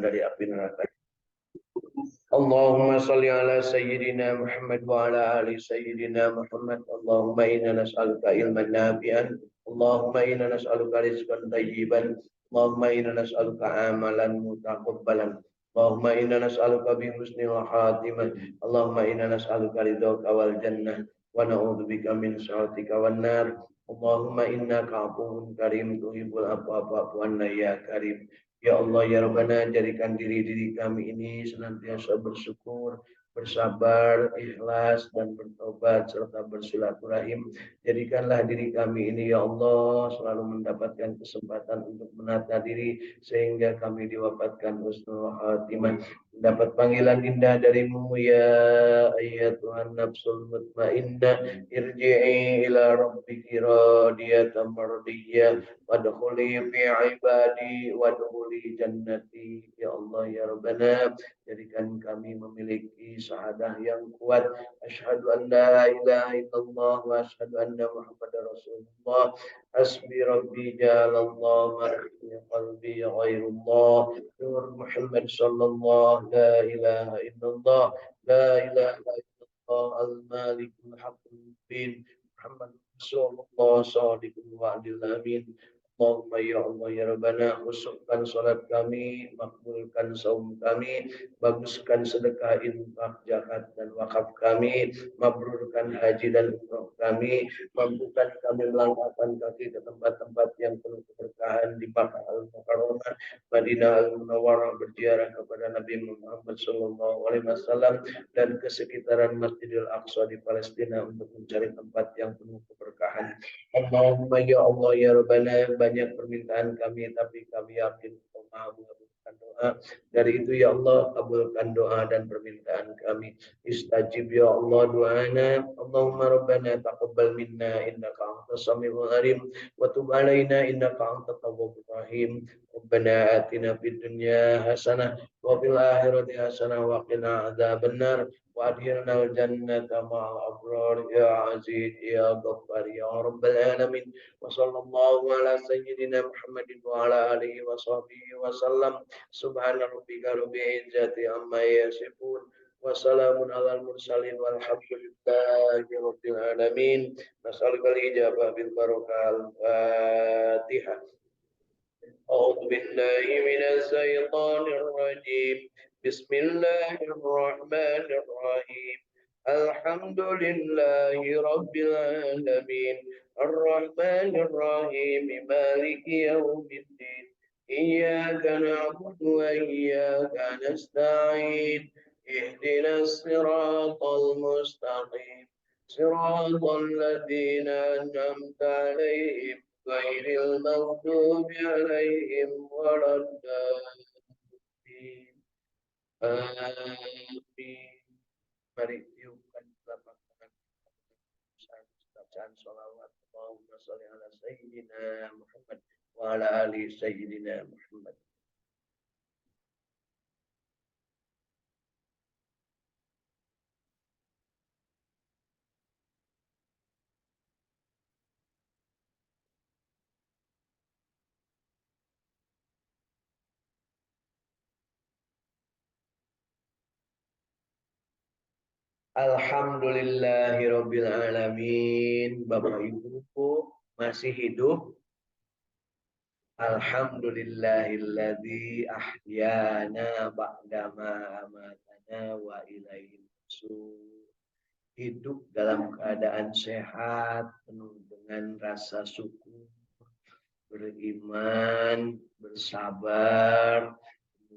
dari api neraka. Allahumma salli ala sayyidina Muhammad wa ala ali sayyidina Muhammad. Allahumma inna nas'aluka ilman nafi'an. Allahumma inna nas'aluka rizqan thayyiban. Allahumma inna nas'aluka amalan mutaqabbalan. Allahumma inna nas'aluka bi husnil khatimah. Allahumma inna nas'aluka ridhaka wal jannah wa na'udzubika min sakhatika wan nar. Allahumma innaka afuwwun karim tuhibbul afwa fa'fu anna ya karim. Ya Allah, ya Rabbana, jadikan diri kami ini senantiasa bersyukur, bersabar, ikhlas, dan bertobat, serta bersilaturahim. Jadikanlah diri kami ini, ya Allah, selalu mendapatkan kesempatan untuk menata diri, sehingga kami diwafatkan husnul khatimah. Dapat panggilan indah darimu, ya ayyatuhan nafsul mutmainnah, irji'i ila rabbiki radiyatan mardiyah, wadkhuli fi ibadi wadkhuli jannati. Ya Allah, ya Rabbana, jadikan kami memiliki syahadah yang kuat. Asyhadu an la ilaha illallah wa asyhadu anna Muhammadar Rasulullah. Hasbi rabbi jalallahu ma fi qalbi ghairullah. Nur Muhammad sallallahu la ilaha illallah. La ilaha illallah al-malikul haqqul mubin. Muhammad Rasulullah sallallahu alaihi wasallam. Allahumma ya Allah ya Rabbana, khususkan salat kami, makbulkan saum kami, baguskan sedekah, infak, zakat dan wakaf kami, mabrurkan haji dan umrah kami, mampukan kami melangkahkan kaki ke tempat-tempat yang penuh keberkahan di Makkah Al-Mukarramah, Madinah Al-Munawwarah, berziarah kepada Nabi Muhammad sallallahu alaihi wasallam dan ke sekitaran Masjidil Aqsa di Palestina untuk mencari tempat yang penuh keberkahan. Allahumma ya Allah ya Rabbana, banyak permintaan kami tapi kami yakin Engkau Maha mengabulkan doa. Dari itu ya Allah, kabulkan doa dan permintaan kami. Istajib ya Allah du'ana. Allahumma rabbana taqabbal minna innaka antas samiul alim wa tub alaina innaka antat tawwabur rahim. Rabbana atina fid dunya hasanah wa fil akhirati hasanah wa qina adzabannar. وأدخلنا الجنة مع الأبرار يا عزيز يا غفار يا رب العالمين. وصلى الله على سيدنا محمد وعلى آله وصحبه وسلم. سبحان ربك رب العزة عما يصفون وسلام على المرسلين والحمد لله رب العالمين. نسألك الإجابة بالبركة. الفاتحة. أعوذ بالله من الشيطان الرجيم. بسم الله الرحمن الرحيم. الحمد لله رب العالمين الرحمن الرحيم مالك يوم الدين إياك نعبد وإياك نستعين اهدنا الصراط المستقيم صراط الذين أنعمت عليهم غير المغضوب عليهم ولا الضالين. Amin. Mari tiupkan telapak tangan bacaan sholawat. Allahumma sholli ala sayyidina Muhammad wa ala ali sayyidina Muhammad. Alhamdulillahirabbil alamin. Bapak Ibu masih hidup? Alhamdulillahilladzi ahyana ba'dama amatana wa ilaihi nusyur. Hidup dalam keadaan sehat, penuh dengan rasa syukur, beriman, bersabar,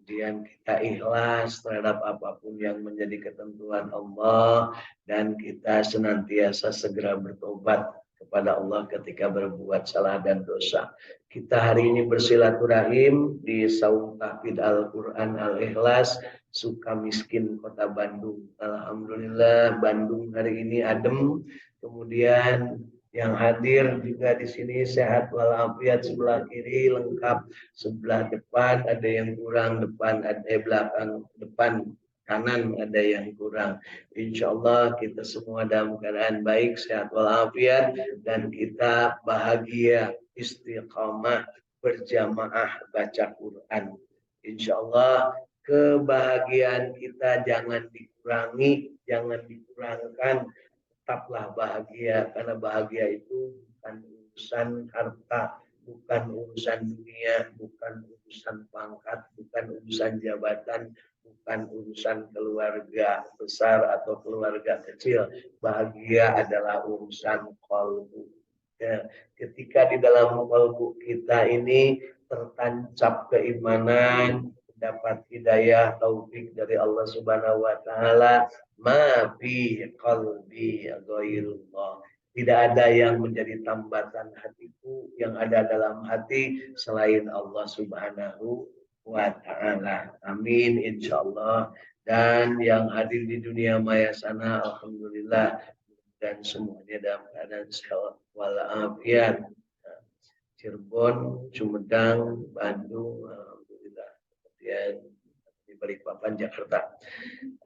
kemudian kita ikhlas terhadap apapun yang menjadi ketentuan Allah, dan kita senantiasa segera bertobat kepada Allah ketika berbuat salah dan dosa. Kita hari ini bersilaturahim di Saum Tahfidz Al-Quran Al-Ikhlas, Sukamiskin, Kota Bandung. Alhamdulillah, Bandung hari ini adem. Kemudian yang hadir juga di sini sehat walafiat, sebelah kiri lengkap, sebelah depan ada yang kurang, depan ada belakang, depan kanan ada yang kurang. Insya Allah kita semua dalam keadaan baik, sehat walafiat, dan kita bahagia, istiqamah, berjamaah baca Quran. Insya Allah kebahagiaan kita jangan dikurangi, jangan dikurangkan, tetaplah bahagia karena bahagia itu bukan urusan harta, bukan urusan dunia, bukan urusan pangkat, bukan urusan jabatan, bukan urusan keluarga besar atau keluarga kecil. Bahagia adalah urusan qalbu. Ya, ketika di dalam qalbu kita ini tertancap keimanan, dapat hidayah taufik dari Allah Subhanahu wa taala, ma fi qalbi ghairullah. Tidak ada yang menjadi tambatan hatiku, yang ada dalam hati selain Allah Subhanahu wa taala. Amin insyaallah. Dan yang hadir di dunia maya sana alhamdulillah dan semuanya dalam keadaan sehat walafiat. Cirebon, Sumedang, Bandung, alhamdulillah. Kemudian di Balikpapan, Jakarta.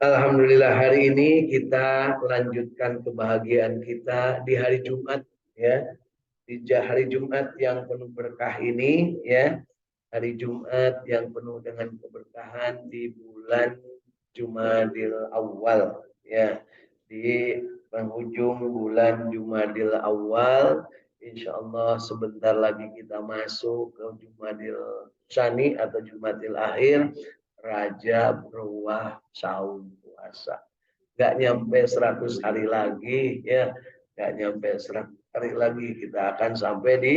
Alhamdulillah hari ini kita lanjutkan kebahagiaan kita di hari Jumat ya. Di hari Jumat yang penuh berkah ini ya. Hari Jumat yang penuh dengan keberkahan di bulan Jumadil Awal ya. Di penghujung bulan Jumadil Awal, insya Allah sebentar lagi kita masuk ke Jumadil Tsani atau Jumadil Akhir, Rajab, Ruwah, Saum, Puasa. Gak nyampe 100 hari lagi ya, gak nyampe 100 hari lagi kita akan sampai di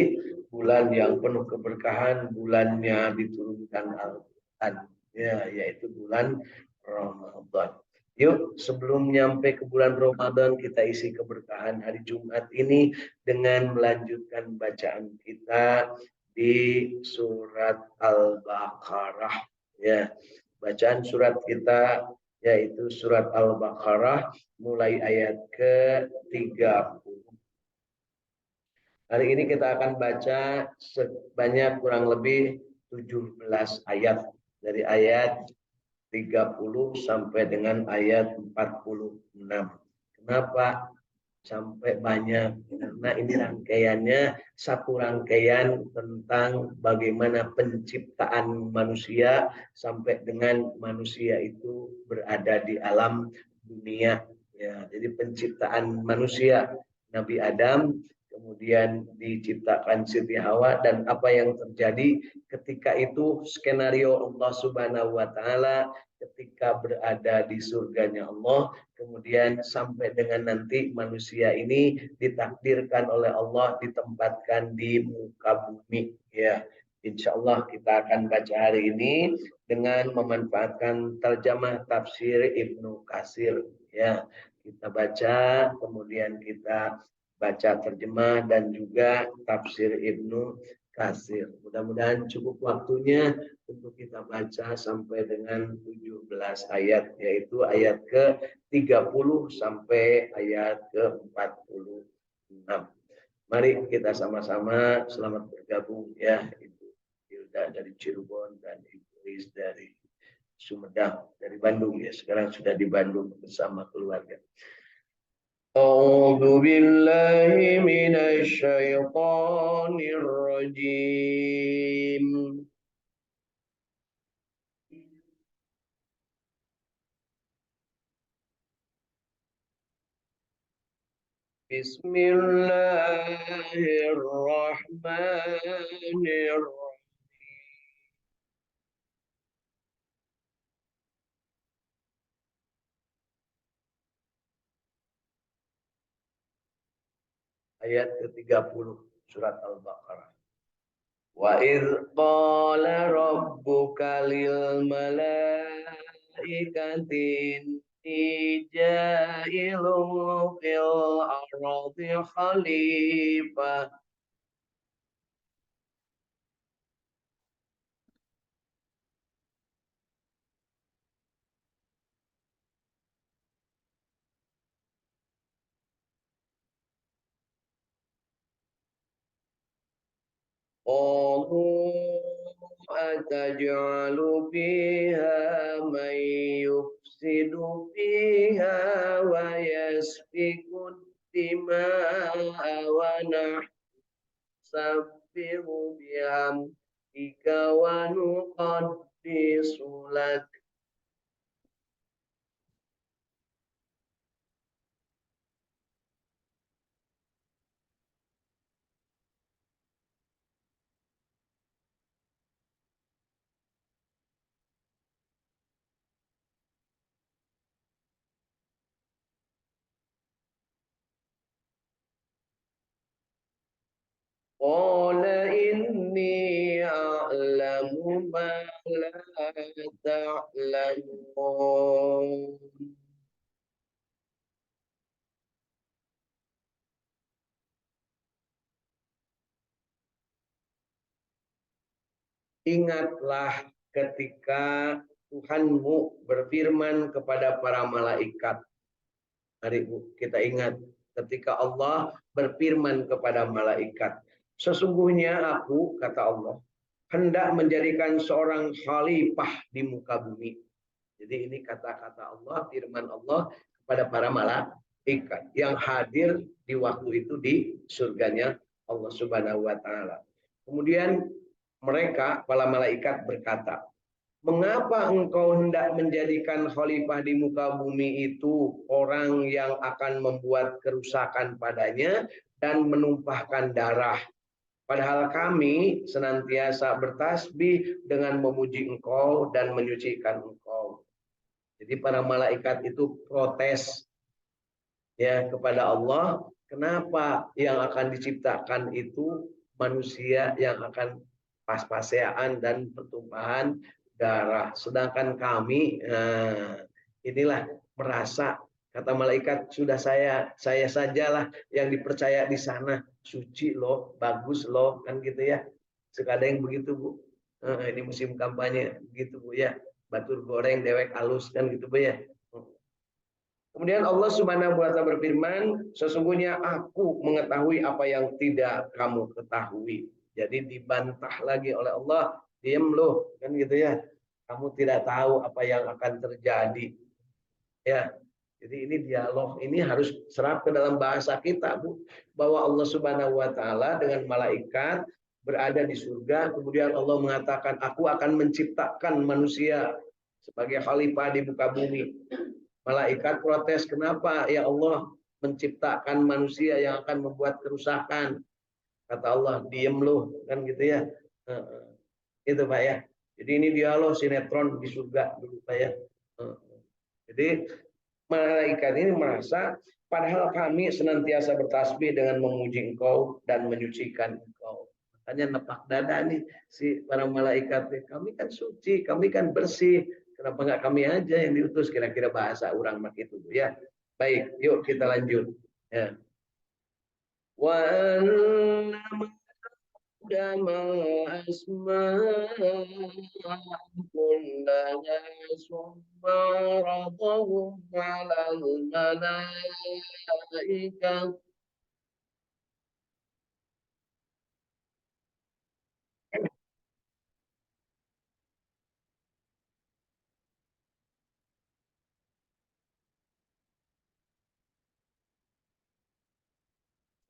bulan yang penuh keberkahan, bulannya diturunkan Al-Quran ya, yaitu bulan Ramadan. Yuk sebelum nyampe ke bulan Ramadan kita isi keberkahan hari Jumat ini dengan melanjutkan bacaan kita di surat Al-Baqarah ya. Bacaan surat kita yaitu surat Al-Baqarah mulai ayat ke-30. Hari ini kita akan baca sebanyak kurang lebih 17 ayat dari ayat 30 sampai dengan ayat 46. Kenapa sampai banyak? Karena ini rangkaiannya satu rangkaian tentang bagaimana penciptaan manusia sampai dengan manusia itu berada di alam dunia. Ya, jadi penciptaan manusia Nabi Adam, kemudian diciptakan Siti Hawa, dan apa yang terjadi ketika itu skenario Allah Subhanahu wa taala ketika berada di surganya Allah, kemudian sampai dengan nanti manusia ini ditakdirkan oleh Allah ditempatkan di muka bumi ya. Insya Allah kita akan baca hari ini dengan memanfaatkan terjemah tafsir Ibnu Katsir ya. Kita baca kemudian kita baca terjemah dan juga tafsir Ibnu Katsir. Mudah-mudahan cukup waktunya untuk kita baca sampai dengan 17 ayat, yaitu ayat ke-30 sampai ayat ke-46. Mari kita sama-sama selamat bergabung ya, Ibu Hilda dari Cirebon dan Ibu Riz dari Sumedang, dari Bandung ya. Sekarang sudah di Bandung bersama keluarga. أعوذ بالله من الشيطان الرجيم بسم الله الرحمن الرحيم ayat ke-30 surat Al-Baqarah. Wa idz qala rabbuka lil malaikati ija'ilun fil ardi khalifah qalu ataj'alu fiha man yufsidu fiha wa yasfiku dima'a wa nahsabbihu bihamdika wa nuqaddisu Qala inni a'lamu ma la ta'lamun. Ingatlah ketika Tuhanmu berfirman kepada para malaikat. Mari kita ingat ketika Allah berfirman kepada malaikat. Sesungguhnya aku, kata Allah, hendak menjadikan seorang khalifah di muka bumi. Jadi ini kata-kata Allah, firman Allah kepada para malaikat yang hadir di waktu itu di surganya Allah Subhanahu wa taala. Kemudian mereka para malaikat berkata, "Mengapa engkau hendak menjadikan khalifah di muka bumi itu orang yang akan membuat kerusakan padanya dan menumpahkan darah? Padahal kami senantiasa bertasbih dengan memuji engkau dan menyucikan engkau." Jadi para malaikat itu protes ya kepada Allah, kenapa yang akan diciptakan itu manusia yang akan pas-pasean dan pertumpahan darah, sedangkan kami inilah merasa, kata malaikat, sudah saya sajalah yang dipercaya di sana, suci loh, bagus loh, kan gitu ya. Suka ada yang begitu Bu. Ini musim kampanye gitu Bu ya, batur goreng dewek alus kan gitu Bu ya. Kemudian Allah Subhanahu wa taala berfirman, sesungguhnya aku mengetahui apa yang tidak kamu ketahui. Jadi dibantah lagi oleh Allah, diam loh, kan gitu ya. Kamu tidak tahu apa yang akan terjadi. Ya. Jadi ini dialog ini harus serap ke dalam bahasa kita, Bu, bahwa Allah Subhanahu wa taala dengan malaikat berada di surga, kemudian Allah mengatakan, aku akan menciptakan manusia sebagai khalifah di muka bumi. Malaikat protes, kenapa ya Allah menciptakan manusia yang akan membuat kerusakan? Kata Allah, diem lu, kan gitu ya. Itu Pak ya. Jadi ini dialog sinetron di surga dulu Pak ya. Jadi malaikat ini merasa, padahal kami senantiasa bertasbih dengan memuji engkau dan menyucikan engkau. Makanya nepak dada nih si para malaikat, kami kan suci, kami kan bersih, kenapa nggak kami aja yang diutus, kira-kira bahasa orang mak itu ya. Baik, yuk kita lanjut ya. Wa كما أسماءهم كلها ثم عرضهم على الملائكة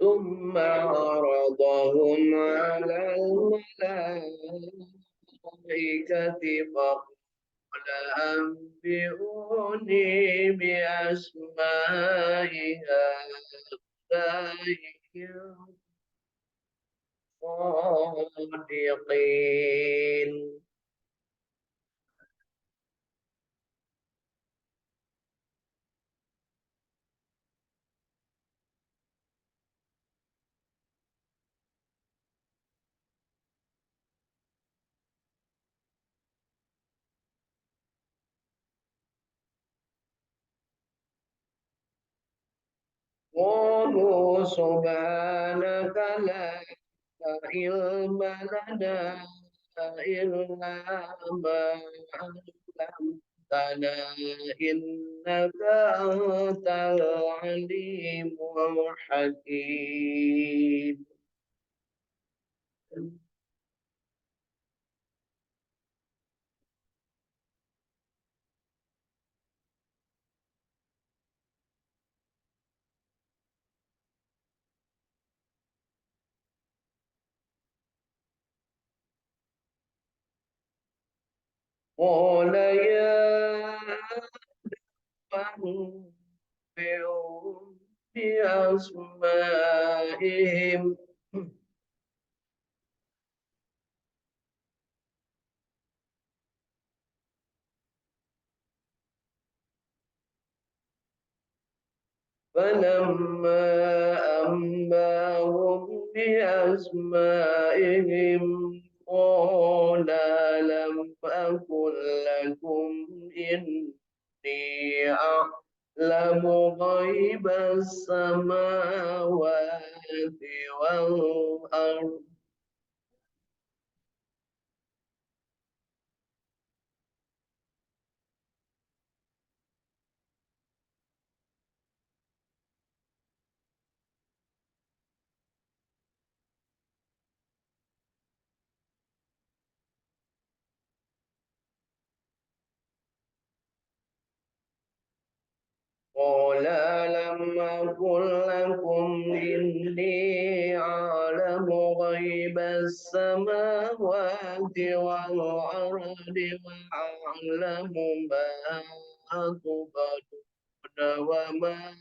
ثم عرضهم على الملائكة فقال أنبئوني بأسماء هؤلاء الصادقين. قالوا سبحانك لا علم لنا إلا ما علمتنا إنك أنت العليم الحكيم. قال يا أنبئهم بأسمائهم فلما أنباهم بأسمائهم قال لم أقل لكم إني أعلم غيب السماوات والأرض قال لم أقل لكم إني أعلم غيب السماوات والأرض وأعلم ما تبدون وما